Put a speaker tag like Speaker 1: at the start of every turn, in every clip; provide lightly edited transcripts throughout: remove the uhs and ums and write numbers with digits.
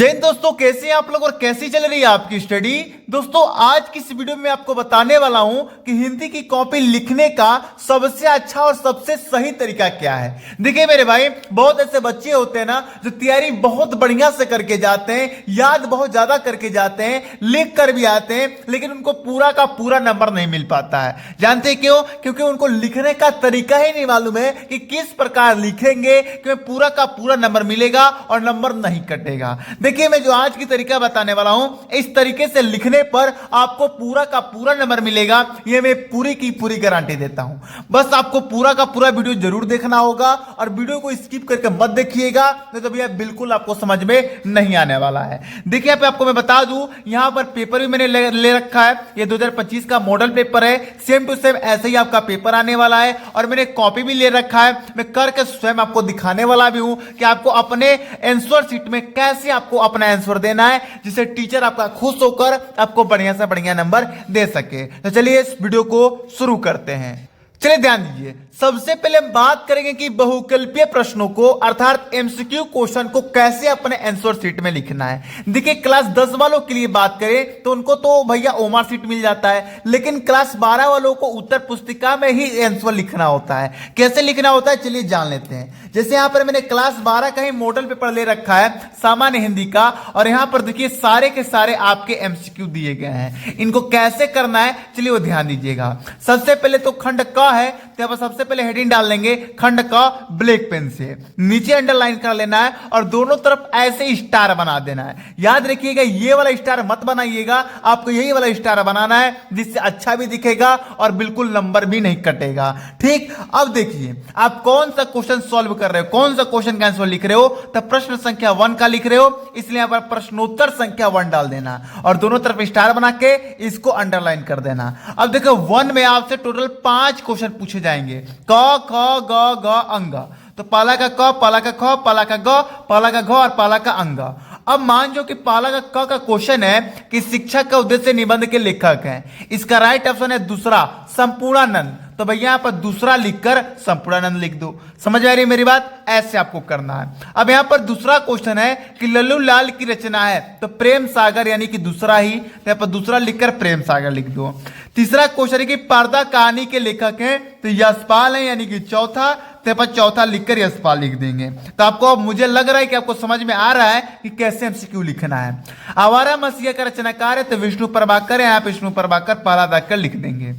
Speaker 1: जय हिंद दोस्तों, कैसे हैं आप लोग और कैसी चल रही है आपकी स्टडी। दोस्तों आज की इस वीडियो में आपको बताने वाला हूं कि हिंदी की कॉपी लिखने का सबसे अच्छा और सबसे सही तरीका क्या है। देखिए मेरे भाई, बहुत ऐसे बच्चे होते हैं ना जो तैयारी बहुत बढ़िया से करके जाते हैं, याद बहुत ज्यादा करके जाते हैं, लिख कर भी आते हैं, लेकिन उनको पूरा का पूरा नंबर नहीं मिल पाता है। जानते हैं क्यों? क्योंकि उनको लिखने का तरीका ही नहीं मालूम है कि किस प्रकार लिखेंगे कि पूरा का पूरा नंबर मिलेगा और नंबर नहीं कटेगा। देखिए मैं जो आज की तरीका बताने वाला हूं, इस तरीके से लिखने पर आपको पूरा का पूरा नंबर मिलेगा, यह मैं पूरी की पूरी गारंटी देता हूं। बस आपको पूरा का पूरा वीडियो जरूर देखना होगा और वीडियो को स्किप करके मत देखिएगा, नहीं तो भैया बिल्कुल आपको समझ में नहीं आने वाला है। देखिए यहाँ पे आपको मैं बता दूं, यहां पर पेपर भी मैंने ले रखा है। यह 2025 का मॉडल पेपर है, सेम टू सेम ऐसे ही आपका पेपर आने वाला है। और मैंने कॉपी भी ले रखा है, मैं करके स्वयं आपको दिखाने वाला भी हूं कि आपको अपने आंसर शीट में कैसे आपको अपना आंसर देना है, जिससे टीचर आपका खुश होकर आपको बढ़िया से बढ़िया नंबर दे सके। तो चलिए इस वीडियो को शुरू करते हैं। चलिए ध्यान दीजिए, सबसे पहले हम बात करेंगे कि बहुकल्पीय प्रश्नों को अर्थात एमसीक्यू क्वेश्चन को कैसे अपने आंसर शीट में लिखना है। देखिए क्लास 10 वालों के लिए बात करें तो उनको तो भैया ओमार शीट मिल जाता है, लेकिन क्लास 12 वालों को उत्तर पुस्तिका में ही आंसर लिखना होता है। कैसे लिखना होता है चलिए जान लेते हैं। जैसे यहां पर मैंने क्लास 12 का ही मॉडल पेपर ले रखा है, सामान्य हिंदी का, और यहां पर देखिए सारे के सारे आपके एमसीक्यू दिए गए हैं। इनको कैसे करना है चलिए वो ध्यान दीजिएगा। सबसे पहले तो खंड क है, तो यहां पर सबसे पहले हेडिंग डाल लेंगे खंड का ब्लैक पेन से, नीचे अंडरलाइन कर लेना है और दोनों तरफ ऐसे स्टार बना देना है। याद रखिएगा ये वाला स्टार मत बनाइएगा, आपको यही वाला स्टार बनाना है, जिससे अच्छा भी दिखेगा और बिल्कुल नंबर भी नहीं कटेगा। ठीक, अब देखिए आप कौन सा क्वेश्चन सॉल्व कर रहे हो, कौन सा क्वेश्चन का आंसर लिख रहे हो। तो प्रश्न संख्या 1 का लिख रहे हो, इसलिए यहां पर प्रश्नोत्तर संख्या 1 डाल देना और दोनों तरफ स्टार बना के इसको अंडरलाइन कर देना। अब देखो 1 में आपसे टोटल 5 क्वेश्चन पूछे जाएंगे, क ख ग घ अंग। तो पहला का क, पहला का ख, पहला का ग, पहला का घ और पहला का अंग। अब मान जो कि पहला का क का क्वेश्चन है कि शिक्षक का उद्देश्य निबंध के लेखक हैं, इसका राइट ऑप्शन है दूसरा संपूर्णानंद। तो भैया यहां पर दूसरा लिखकर संपूर्णानंद लिख दो। समझ आ रही है मेरी बात? ऐसे आपको करना है। अब यहां पर दूसरा क्वेश्चन है कि लल्लू लाल की रचना है, तो प्रेम सागर यानी कि दूसरा ही, तो यहां पर दूसरा लिखकर प्रेम सागर लिख दो। तीसरा क्वेश्चन है कि पर्दा कहानी के लेखक हैं, तो यशपाल है यानी कि चौथा, तो पर चौथा लिखकर यशपाल लिख देंगे। तो आपको अब मुझे लग रहा है कि आपको समझ में आ रहा है कि कैसे एमसीक्यू लिखना है। आवारा मसीहा का रचनाकार है, तो विष्णु प्रभाकर है, यहाँ पे विष्णु प्रभाकर पहला दाग लिख देंगे।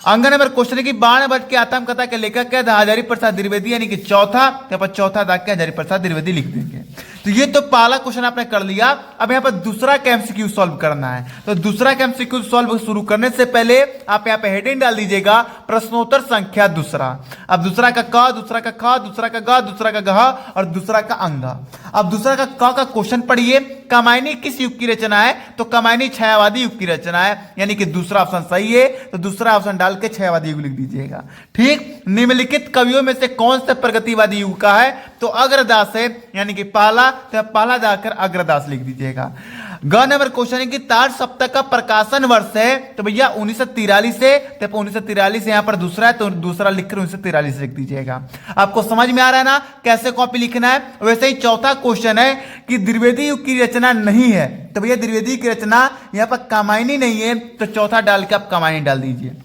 Speaker 1: अंक नंबर क्वेश्चन है कि बाण भट्ट की आत्मकथा के लेखक है, हजारी प्रसाद द्विवेदी यानी कि चौथा, यहाँ पर चौथा दाग के हजारी प्रसाद द्विवेदी लिख देंगे। तो ये तो पहला क्वेश्चन आपने कर लिया। अब यहाँ पर दूसरा का एमसीक्यू सॉल्व करना है। तो दूसरा का एमसीक्यू सॉल्व शुरू करने से पहले आप यहाँ पे हेडिंग डाल दीजिएगा प्रश्नोत्तर संख्या दूसरा। अब दूसरा का क, दूसरा का ख, दूसरा का ग, दूसरा का घ और दूसरा का अंग। अब दूसरा का क का क्वेश्चन पढ़िए, कमायनी किस युग की रचना है? तो कमायनी छायावादी युग की रचना है, यानी कि दूसरा ऑप्शन सही है। तो दूसरा ऑप्शन डाल के छायावादी युग लिख दीजिएगा। ठीक, निम्नलिखित कवियों में से कौन सा प्रगतिवादी युग का है? तो अग्रदास है, यानी कि पहला, तो पहला जाकर अग्रदास लिख दीजिएगा। ग नंबर क्वेश्चन है कि तार सप्ताह का प्रकाशन वर्ष है, तो भैया 1943 से, तो 1943 यहां पर दूसरा है, तो दूसरा लिखकर 1943 लिख दीजिएगा। आपको समझ में आ रहा है ना कैसे कॉपी लिखना है? वैसे ही चौथा क्वेश्चन है कि द्विवेदी युग की रचना नहीं है, तो भैया द्विवेदी की रचना यहां पर कमायनी नहीं है, तो चौथा डाल के आप कमायनी डाल दीजिए।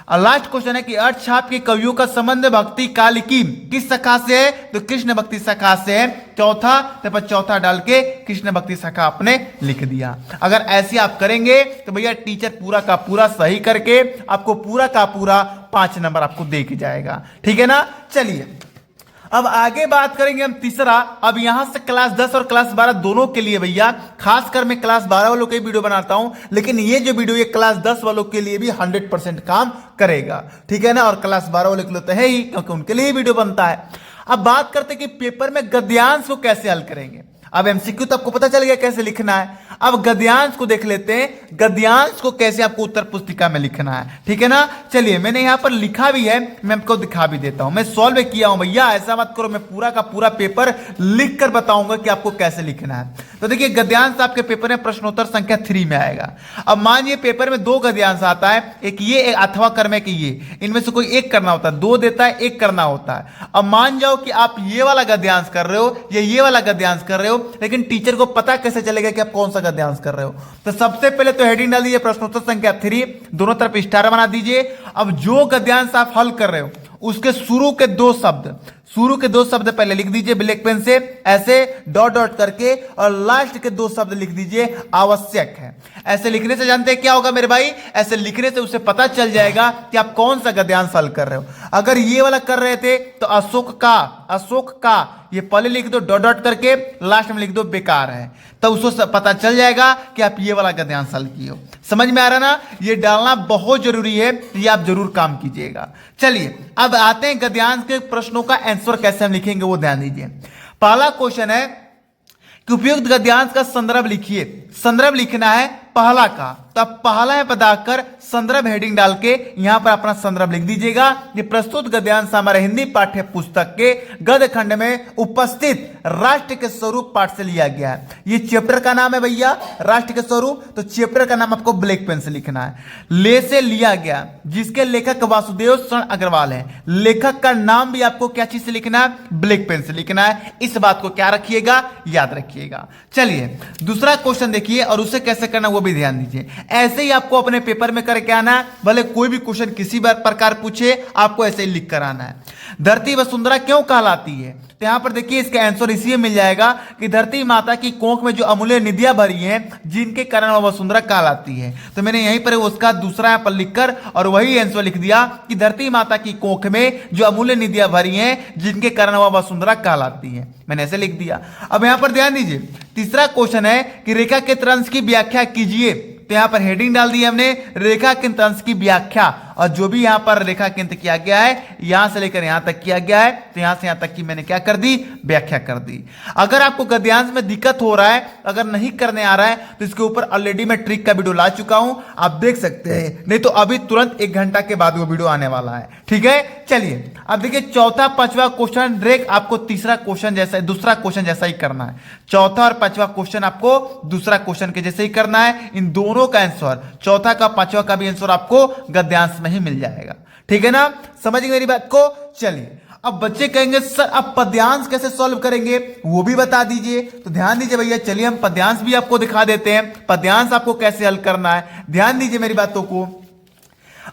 Speaker 1: और लास्ट क्वेश्चन है कि अर्थछाप के कवियों का संबंध भक्ति काल की किस शाखा से है? तो कृष्ण भक्ति शाखा से है, चौथा, तो पर चौथा डाल के कृष्ण भक्ति शाखा आपने लिख दिया। अगर ऐसे आप करेंगे तो भैया टीचर पूरा का पूरा सही करके आपको पूरा का पूरा 5 नंबर आपको दे के जाएगा। ठीक है ना? चलिए अब आगे बात करेंगे हम तीसरा। अब यहां से क्लास 10 और क्लास 12 दोनों के लिए भैया, खासकर मैं क्लास 12 वालों के वीडियो बनाता हूं, लेकिन ये जो वीडियो ये क्लास 10 वालों के लिए भी 100% काम करेगा। ठीक है ना? और क्लास 12 वालों के लिए तो है ही, क्योंकि उनके लिए ही वीडियो बनता है। अब बात करते हैं कि पेपर में गद्यांश को कैसे हल करेंगे। अब एमसीक्यू तो आपको पता चल गया कैसे लिखना है। अब गद्यांश को देख लेते हैं, गद्यांश को कैसे आपको उत्तर पुस्तिका में लिखना है, ठीक है ना। चलिए मैंने यहां पर लिखा भी है, मैं आपको दिखा भी देता हूं, मैं सॉल्व किया हूं भैया, ऐसा मत करो, मैं पूरा का पूरा पेपर लिख कर बताऊंगा कि आपको कैसे लिखना है। तो देखिए गद्यांश आपके पेपर में प्रश्नोत्तर संख्या 3 में आएगा। अब मानिए पेपर में 2 गद्यांश आता है, एक ये एक अथवा कर्म है कि ये, इनमें से कोई एक करना होता है, 2 देता है, एक करना होता है। अब मान जाओ कि आप ये वाला गद्यांश कर रहे हो या ये वाला गद्यांश कर रहे हो, लेकिन टीचर को पता कैसे चलेगा कि आप कौन सा गद्यांश कर रहे हो। तो सबसे पहले तो हेडिंग डाल दीजिए प्रश्नोत्तर संख्या 3, दोनों तरफ स्टार बना दीजिए। अब जो गद्यांश आप हल कर रहे हो उसके शुरू के 2 शब्द, शुरू के 2 शब्द पहले लिख दीजिए ब्लैक पेन से ऐसे डॉट डॉट करके, और लास्ट के 2 शब्द लिख दीजिए आवश्यक है। ऐसे लिखने से जानते हैं क्या होगा मेरे भाई, ऐसे लिखने से उसे पता चल जाएगा कि आप कौन सा गद्यांश हल कर रहे हो। अगर ये वाला कर रहे थे तो अशोक का ये पहले लिख दो डॉट डॉट करके, लास्ट में लिख दो बेकार है, तो उसको पता चल जाएगा कि आप ये वाला गद्यांश हल किए हो। समझ में आ रहा ना, ये डालना बहुत जरूरी है, ये आप जरूर काम कीजिएगा। चलिए अब आते हैं गद्यांश के प्रश्नों का आंसर कैसे हम लिखेंगे वो ध्यान दीजिए। पहला क्वेश्चन है कि उपयुक्त गद्यांश का संदर्भ लिखिए। संदर्भ लिखना है पहला का, तो आप पहला है बताकर संदर्भ हेडिंग डाल के यहां पर अपना संदर्भ लिख दीजिएगा। ये प्रस्तुत गद्यांश हमारे हिंदी पाठ्य पुस्तक के गद्य खंड में उपस्थित राष्ट्र के स्वरूप पाठ से लिया गया है। ये चैप्टर का नाम है भैया राष्ट्र के स्वरूप, तो चैप्टर का नाम आपको ब्लैक पेन से लिखना है। ले से लिया गया, जिसके लेखक वासुदेव शरण अग्रवाल है। लेखक का नाम भी आपको क्या चीज से लिखना है, ब्लैक पेन से लिखना है। इस बात को क्या रखिएगा, याद रखिएगा। चलिए दूसरा क्वेश्चन देखिए, और उसे कैसे करना वो भी ध्यान दीजिए। ऐसे ही आपको अपने पेपर में करके आना है, भले कोई भी क्वेश्चन किसी प्रकार पूछे, आपको ऐसे ही लिख कर आना है। धरती वसुंधरा क्यों कहलाती है, तो यहां पर देखिए इसका आंसर इसी मिल जाएगा कि धरती माता की कोख में जो अमूल्य निधियां भरी हैं, जिनके कारण वह वसुंधरा कहलाती है। तो मैंने यहीं पर उसका दूसरा यहाँ पर लिखकर और वही आंसर लिख दिया कि धरती माता की कोख में जो अमूल्य निधियां भरी हैं, जिनके कारण वह वसुंधरा कहलाती है, मैंने ऐसे लिख दिया। अब यहां पर ध्यान दीजिए, तीसरा क्वेश्चन है कि रेखा के अंश की व्याख्या कीजिए। तो यहां पर हेडिंग डाल दी हमने रेखा के अंश की व्याख्या, और जो भी यहां पर रेखा केंद्र किया गया है यहां से लेकर यहां तक किया गया है, तो यहां से यहां तक की मैंने क्या कर दी, व्याख्या कर दी। अगर आपको गद्यांश में दिक्कत हो रहा है, अगर नहीं करने आ रहा है, तो इसके ऊपर ऑलरेडी मैं ट्रिक का वीडियो ला चुका हूं, आप देख सकते हैं, नहीं तो अभी तुरंत 1 घंटा के बाद वो वीडियो आने वाला है, ठीक है। चलिए अब देखिए चौथा पांचवा क्वेश्चन रेक आपको तीसरा क्वेश्चन जैसा, दूसरा क्वेश्चन जैसा ही करना है। चौथा और पांचवा क्वेश्चन आपको दूसरा क्वेश्चन के जैसे ही करना है। इन दोनों का आंसर, चौथा का पांचवा का भी आंसर आपको गद्यांश में ही मिल जाएगा, ठीक है ना। समझ गए मेरी बात को। चलिए अब बच्चे कहेंगे सर अब पद्यांश कैसे सॉल्व करेंगे, वो भी बता दीजिए। तो ध्यान दीजिए भैया, चलिए हम पद्यांश भी आपको दिखा देते हैं, पद्यांश आपको कैसे हल करना है। ध्यान दीजिए मेरी बातों को।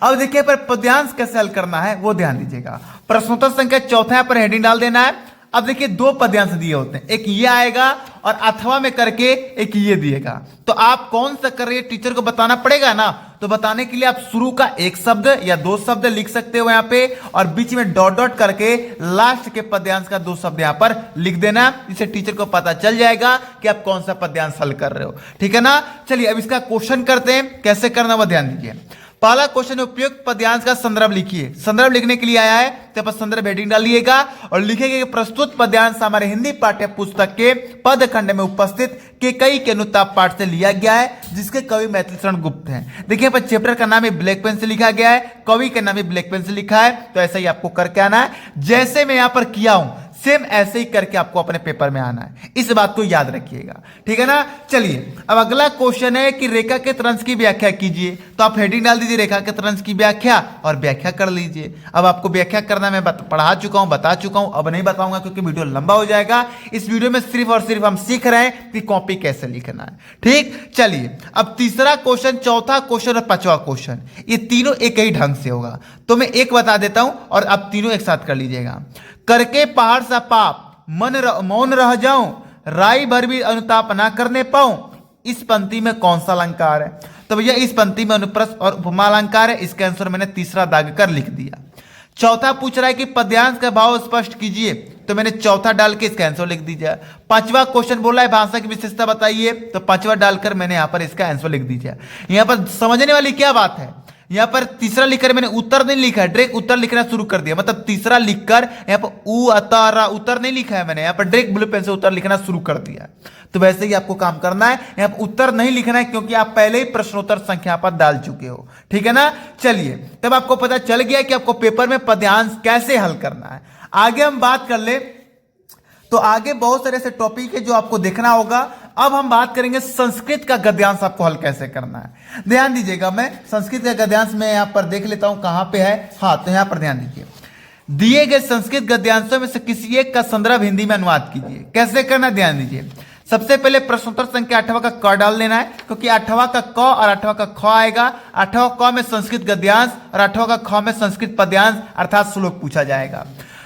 Speaker 1: अब देखिए पर पद्यांश कैसे हल करना है वो ध्यान दीजिएगा। प्रश्नोत्तर संख्या चौथा पर हेडिंग डाल देना है। अब देखिए 2 पद्यांश दिए होते हैं, एक ये आएगा और अथवा में करके एक ये दिएगा। तो आप कौन सा कर रहे हैं टीचर को बताना पड़ेगा ना। तो बताने के लिए आप शुरू का 1 शब्द या 2 शब्द लिख सकते हो यहाँ पे, और बीच में डॉट डॉट करके लास्ट के पद्यांश का 2 शब्द यहाँ पर लिख देना, जिससे टीचर को पता चल जाएगा कि आप कौन सा पद्यांश हल कर रहे हो, ठीक है ना। चलिए अब इसका क्वेश्चन करते हैं, कैसे करना वो ध्यान दीजिए। पहला क्वेश्चन उपयुक्त पद्यांश का संदर्भ लिखिए। संदर्भ लिखने के लिए आया है, तो संदर्भ हेडिंग डालिएगा और लिखेंगे कि प्रस्तुत पद्यांश हमारे हिंदी पाठ्य पुस्तक के पद खंड में उपस्थित केकई के अनुताप पाठ से लिया गया है, जिसके कवि मैथिली शरण गुप्त हैं। देखिए पर चैप्टर का नाम है ब्लैक पेन से लिखा गया है, कवि का नाम भी ब्लैक पेन से लिखा है, तो ऐसा ही आपको करके आना है। जैसे मैं यहां पर किया हूं सेम ऐसे ही करके आपको अपने पेपर में आना है, इस बात को याद रखिएगा, ठीक है ना। चलिए अब अगला क्वेश्चन है कि रेखा के अंश की व्याख्या कीजिए। तो आप हेडिंग डाल दीजिए रेखा के अंश की व्याख्या और व्याख्या कर लीजिए। अब आपको व्याख्या करना मैं पढ़ा चुका हूं, बता चुका हूं, अब नहीं बताऊंगा क्योंकि वीडियो लंबा हो जाएगा। इस वीडियो में सिर्फ और सिर्फ हम सीख रहे हैं कि कॉपी कैसे लिखना है, ठीक। चलिए अब तीसरा क्वेश्चन, चौथा क्वेश्चन और पांचवा क्वेश्चन, ये तीनों एक ही ढंग से होगा। तो मैं एक बता देता हूं और आप तीनों एक साथ कर लीजिएगा। करके पहाड़ सा पाप मौन रह जाऊं, राई भर भी अनुताप ना करने पाऊं, इस पंक्ति में कौन सा अलंकार है। तो भैया इस पंक्ति में अनुप्रस्थ और उपमा अलंकार है, इसका आंसर मैंने तीसरा दाग कर लिख दिया। चौथा पूछ रहा है कि पद्यांश का भाव स्पष्ट कीजिए, तो मैंने चौथा डाल के इसका आंसर लिख दीजिए। पांचवा क्वेश्चन बोला है भाषा की विशेषता बताइए, तो पांचवा डालकर मैंने यहां पर इसका आंसर लिख दीजिए। यहां पर समझने वाली क्या बात है यहाँ पर तीसरा लिखकर मैंने उत्तर नहीं लिखा है, डायरेक्ट उत्तर लिखना शुरू कर दिया, मतलब तीसरा लिखकर यहाँ पर उ अतारा उत्तर नहीं लिखा है मैंने, यहाँ पर डायरेक्ट ब्लू पेन से उत्तर लिखना शुरू कर दिया। तो वैसे ही आपको काम करना है, यहाँ पर उत्तर नहीं लिखना है क्योंकि आप पहले ही प्रश्नोत्तर संख्या पर डाल चुके हो, ठीक है ना। चलिए, तब आपको पता चल गया कि आपको पेपर में पद्यांश कैसे हल करना है। आगे हम बात कर ले तो आगे बहुत सारे ऐसे टॉपिक है जो आपको देखना होगा। अब हम बात करेंगे संस्कृत का गद्यांश आपको हल कैसे करना है। ध्यान दीजिएगा, मैं संस्कृत का गद्यांश में यहां पर देख लेता हूं कहां पे है। हाँ, तो यहां पर ध्यान दीजिए, दिए गए संस्कृत गद्यांशों में से किसी एक का संदर्भ हिंदी में अनुवाद कीजिए। कैसे करना, ध्यान दीजिए। सबसे पहले प्रश्नोत्तर संख्या 8वां का क डाल लेना है, क्योंकि 8वां का क और 8वां का ख आएगा। 8वां क में संस्कृत गद्यांश और 8वां का ख में संस्कृत पद्यांश अर्थात श्लोक पूछा जाएगा।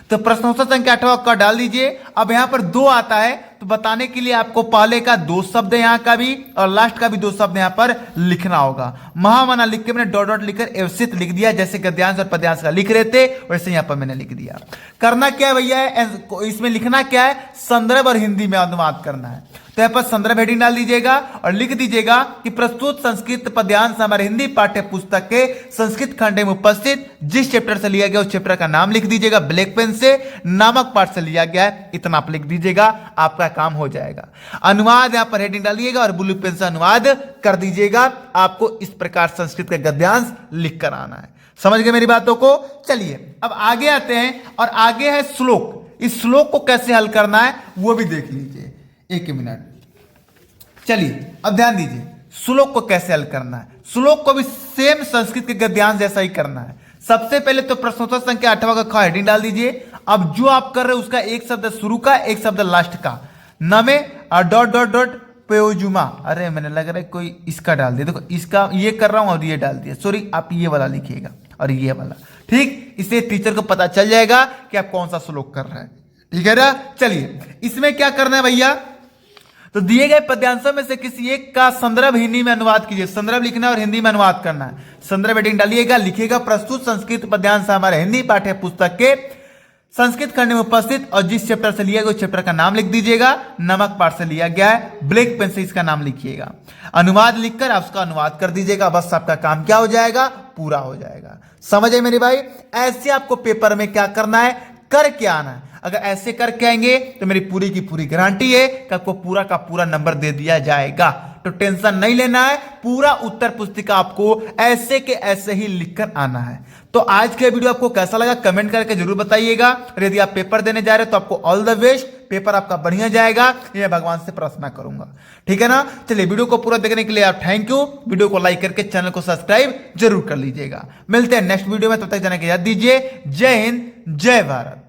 Speaker 1: तो प्रश्नोत्तर संख्या 8वां क डाल दीजिए। अब यहां पर 2 आता है, तो बताने के लिए आपको पहले का 2 शब्द यहां का भी और लास्ट का भी 2 शब्द यहां पर लिखना होगा। महामना लिख के मैंने डॉट डॉट लिखकर एवसित लिख दिया, जैसे गद्यांश और पद्यांश का लिख रहे थे वैसे यहां पर मैंने लिख दिया। करना क्या है भैया, इसमें लिखना क्या है, संदर्भ और हिंदी में अनुवाद करना है। तो यहाँ पर संदर्भ हेडिंग डाल दीजिएगा और लिख दीजिएगा कि प्रस्तुत संस्कृत पद्यांश हमारे हिंदी पाठ्य पुस्तक के संस्कृत खंड में उपस्थित जिस चैप्टर से लिया गया उस चैप्टर का नाम लिख दीजिएगा, ब्लैक पेन से नामक पाठ से लिया गया है, इतना आप लिख दीजिएगा, आपका काम हो जाएगा। अनुवाद यहाँ पर हेडिंग डालिएगा और ब्लू पेन से अनुवाद कर दीजिएगा। आपको इस प्रकार संस्कृत का गद्यांश लिख कर आना है। समझ गए मेरी बातों को। चलिए अब आगे आते हैं और आगे है श्लोक। इस श्लोक को कैसे हल करना है वो भी देख लीजिए, 1 मिनट। चलिए अब ध्यान दीजिए, श्लोक को कैसे हल करना है। श्लोक को भी सेम संस्कृत के गद्यांश जैसा ही करना है। सबसे पहले तो प्रश्नोत्तर संख्या 8वां का ख हेडिंग डाल दीजिए। अब जो आप कर रहे हो उसका एक शब्द शुरू का, एक शब्द लास्ट का, नमे और डॉट डॉट डॉट पेजुमा। अरे मैंने लग रहा है कोई इसका डाल दिया, देखो इसका ये कर रहा हूं और ये डाल दिया, सॉरी आप ये वाला लिखिएगा और ये वाला, ठीक। इससे टीचर को पता चल जाएगा कि आप कौन सा श्लोक कर रहे हैं, ठीक है ना। चलिए इसमें क्या करना है भैया, तो दिए गए पद्यांशों में से किसी एक का संदर्भ हिंदी में अनुवाद कीजिए। संदर्भ लिखना है और हिंदी में अनुवाद करना है। संदर्भ हेडिंग डालिएगा, लिखिएगा प्रस्तुत संस्कृत पद्यांश हमारे हिंदी पाठ्य पुस्तक के संस्कृत खंड में उपस्थित और जिस चैप्टर से लिया गया उस चैप्टर का नाम लिख दीजिएगा, नमक पाठ से लिया गया है, ब्लैक पेन से इसका नाम लिखिएगा। अनुवाद लिखकर आप उसका अनुवाद कर दीजिएगा, बस आपका काम क्या हो जाएगा, पूरा हो जाएगा। समझे मेरे भाई। ऐसे आपको पेपर में क्या करना है, करके आना है। अगर ऐसे करके आएंगे तो मेरी पूरी की पूरी गारंटी है कि आपको पूरा का पूरा नंबर दे दिया जाएगा। तो टेंशन नहीं लेना है, पूरा उत्तर पुस्तिका आपको ऐसे के ऐसे ही लिखकर आना है। तो आज के वीडियो आपको कैसा लगा कमेंट करके जरूर बताइएगा। और यदि आप पेपर देने जा रहे हैं तो आपको ऑल द बेस्ट, पेपर आपका बढ़िया जाएगा, ये भगवान से प्रार्थना करूंगा, ठीक है ना। चलिए वीडियो को पूरा देखने के लिए आप थैंक यू। वीडियो को लाइक करके चैनल को सब्सक्राइब जरूर कर लीजिएगा। मिलते हैं नेक्स्ट वीडियो में, तब तक जाने की याद दीजिए। जय हिंद, जय भारत।